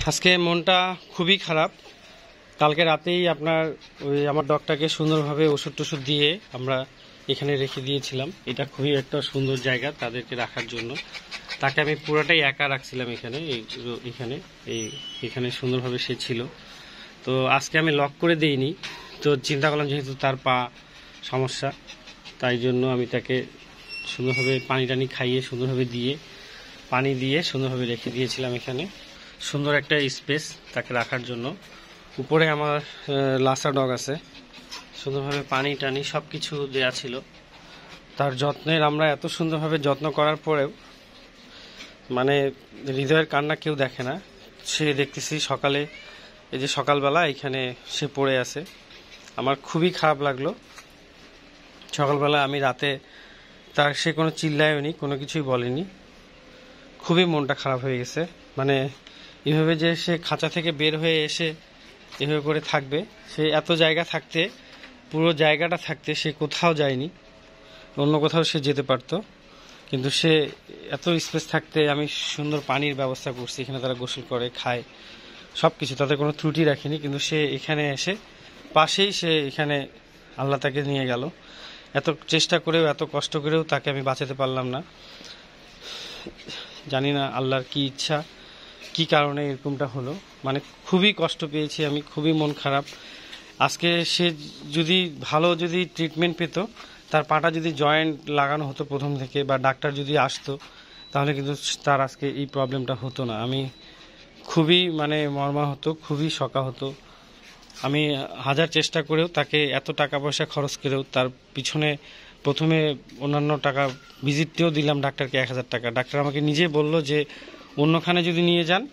আজকে মনটা খুবই খারাপ। কালকে রাতেই আপনার ওই আমার ডগটাকে সুন্দরভাবে ওষুধ টষুধ দিয়ে আমরা এখানে রেখে দিয়েছিলাম। এটা খুবই একটা সুন্দর জায়গা তাদেরকে রাখার জন্য। তাকে আমি পুরোটাই একা রাখছিলাম এখানে এখানে সুন্দরভাবে সে ছিল। তো আজকে আমি লক করে দিইনি, তো চিন্তা করলাম যেহেতু তার পা সমস্যা, তাই জন্য আমি তাকে সুন্দরভাবে পানি টানি খাইয়ে সুন্দরভাবে পানি দিয়ে সুন্দরভাবে রেখে দিয়েছিলাম এখানে। সুন্দর একটা স্পেস তাকে রাখার জন্য। উপরে আমার লাসা ডগ আছে, সুন্দরভাবে পানি টানি সব কিছু দেওয়া ছিল। তার যত্নের আমরা এত সুন্দরভাবে যত্ন করার পরেও মানে হৃদয়ের কান্না কেউ দেখে না। সে দেখতেছি সকালে, এই যে সকালবেলা এখানে সে পড়ে আছে। আমার খুবই খারাপ লাগলো। সকালবেলা আমি রাতে সে কোনো চিল্লায়নি, কোনো কিছুই বলেনি। খুবই মনটা খারাপ হয়ে গেছে। মানে এভাবে যে সে খাঁচা থেকে বের হয়ে এসে এভাবে করে থাকবে, সে এত জায়গা থাকতে, পুরো জায়গাটা থাকতে সে কোথাও যায়নি, অন্য কোথাও সে যেতে পারতো, কিন্তু সে এত স্পেস থাকতে আমি সুন্দর পানির ব্যবস্থা করছি। এখানে তারা গোসল করে, খায়, সব কিছু, তাদের কোনো ত্রুটি রাখিনি। কিন্তু সে এখানে এসে পাশেই সে এখানে আল্লাহ তাকে নিয়ে গেল। এত চেষ্টা করেও এত কষ্ট করেও তাকে আমি বাঁচাতে পারলাম না। জানি না আল্লাহর কি ইচ্ছা, কি কারণে এরকমটা হলো। মানে খুবই কষ্ট পেয়েছি আমি, খুবই মন খারাপ। আজকে সে যদি ভালো ট্রিটমেন্ট পেত, তার পাটা যদি জয়েন্ট লাগানো হতো প্রথম থেকে, বা ডাক্তার যদি আসতো, তাহলে কিন্তু তার আজকে এই প্রবলেমটা হতো না। আমি খুবই মর্মাহত, খুবই শকা হতো। আমি হাজার চেষ্টা করেও তাকে এত টাকা পয়সা খরচ করেও তার পিছনে প্রথমে অন্যান্য টাকা ভিজিটতেও দিলাম ডাক্তারকে 1000 টাকা। ডাক্তার আমাকে নিজে বলল যে অন্যখানে যদি নিয়ে যান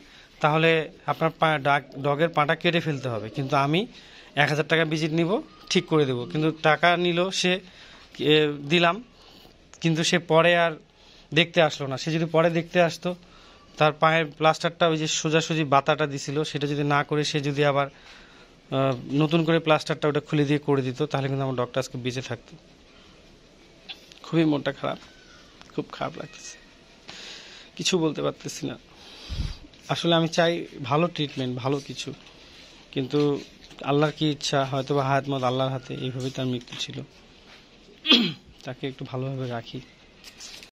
তাহলে আপনার ডগের পাটা কেটে ফেলতে হবে, কিন্তু আমি 1000 টাকা ভিজিট নিব, ঠিক করে দেব। কিন্তু টাকা নিল, সে দিলাম, কিন্তু সে পরে আর দেখতে আসলো না। সে যদি পরে দেখতে আসতো, তার পায়ের প্লাস্টারটা, ওই যে সোজাসুজি বাতাটা দিছিল, সেটা যদি না করে সে যদি আবার নতুন করে প্লাস্টারটা ওটা খুলে দিয়ে করে দিত, তাহলে কিন্তু আমার ডগটা আজকে বেঁচে থাকতো। খুবই মনটা খারাপ, খুব খারাপ লাগতেছে, কিছু বলতে পারতেছি না। আসলে আমি চাই ভালো ট্রিটমেন্ট, ভালো কিছু, কিন্তু আল্লাহর কি ইচ্ছা, হয়তো বা হায়াত মত আল্লাহর হাতে, এইভাবেই তার মৃত্যু ছিল। তাকে একটু ভালোভাবে রাখি।